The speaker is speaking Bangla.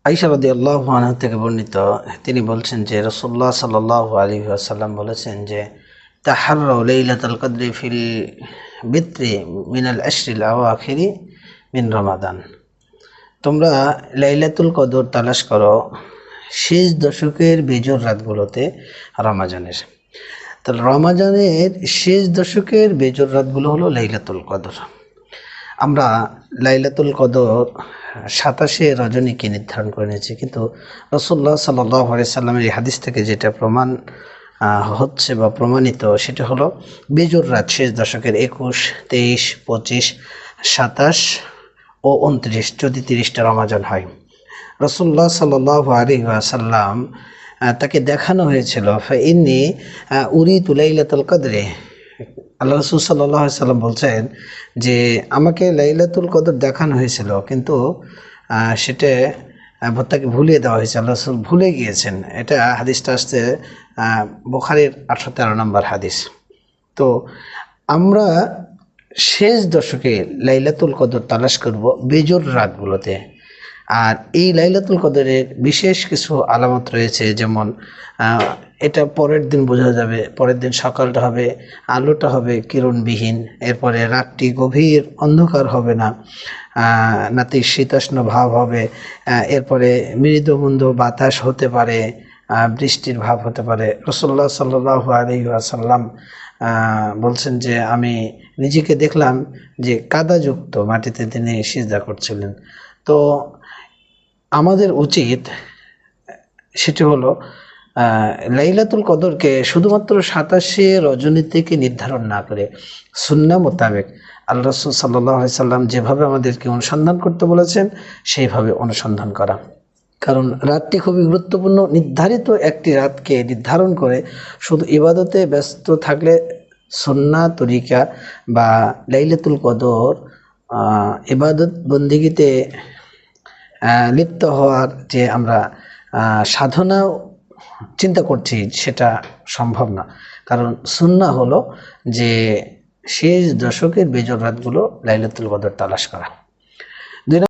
আয়েশা রাদিয়াল্লাহু আনহা থেকে বর্ণিত, তিনি বলছেন যে রাসূলুল্লাহ সাল্লাল্লাহু আলাইহি ওয়াসাল্লাম বলেছেন যে তাহাররাউ লাইলাতুল কদরি ফিল বিত্রি মিনাল আশরিল আওয়াখিরি মিন রমাদান। তোমরা লাইলাতুল কদর তালাশ করো শেষ দশকের বেজোর রাতগুলোতে রমাজানের। তাহলে রমাজানের শেষ দশকের বেজোর রাতগুলো হলো লাইলাতুল কদর। আমরা লাইলাতুল কদর 27 রজনীকে নির্ধারণ করে নিয়েছি, কিন্তু রাসূলুল্লাহ সাল্লাল্লাহু আলাইহি সাল্লামের এই হাদিস থেকে যেটা প্রমাণ হচ্ছে বা প্রমাণিত, সেটা হলো বেজোর রাত শেষ দশকের 21, 23, 25, 27 ও 29 যদি 30টা রমাজান হয়। রাসূলুল্লাহ সাল্লাল্লাহু আলাইহি ওয়াসাল্লাম তাকে দেখানো হয়েছিল ফাইন্নী উরিতু লাইলাতুল কদরে। আল্লাহ রাসূল সাল্লাল্লাহু আলাইহি সাল্লাম বলছেন যে আমাকে লাইলাতুল কদর দেখানো হয়েছিল, কিন্তু সেটা তাকে ভুলিয়ে দেওয়া হয়েছে। আল্লাহ রাসূল ভুলে গিয়েছেন। এটা হাদিসটা আসছে বুখারীর 813 নম্বর হাদিস। তো আমরা শেষ দশকে লাইলাতুল কদর তালাশ করব বেজোর রাতগুলোতে। আর এই লাইলাতুল কদরের বিশেষ কিছু আলামত রয়েছে, যেমন এটা পরের দিন বোঝা যাবে, পরের দিন সকালটা হবে, আলোটা হবে কিরণবিহীন, এরপরে রাতটি গভীর অন্ধকার হবে না, নাতিশীতোষ্ণ ভাব হবে, এরপরে মৃদুমন্দ বাতাস হতে পারে, বৃষ্টির ভাব হতে পারে। রাসূলুল্লাহ সাল্লাল্লাহু আলাইহি ওয়াসাল্লাম বলছেন যে আমি নিজেকে দেখলাম যে কাদাযুক্ত মাটিতে তিনি সিজদা করছিলেন। তো আমাদের উচিত সেটি হলো লাইলাতুল কদরকে শুধুমাত্র 27 রজনী থেকে নির্ধারণ না করে সুন্নাহ মোতাবেক আল্লাহ রাসূল সাল্লাল্লাহু আলাইহি সাল্লাম যেভাবে আমাদেরকে অনুসন্ধান করতে বলেছেন সেইভাবে অনুসন্ধান করা। কারণ রাতটি খুবই গুরুত্বপূর্ণ। নির্ধারিত একটি রাতকে নির্ধারণ করে শুধু ইবাদতে ব্যস্ত থাকলে সুন্নাহ তরিকা বা লাইলাতুল কদর ইবাদত বন্দিগিতে লিপ্ত হওয়ার যে আমরা সাধনা চিন্তা করছি সেটা সম্ভব না। কারণ সুন্নাহ হলো যে শেষ দশকের বেজোর রাতগুলো লাইলাতুল কদর তালাশ করা।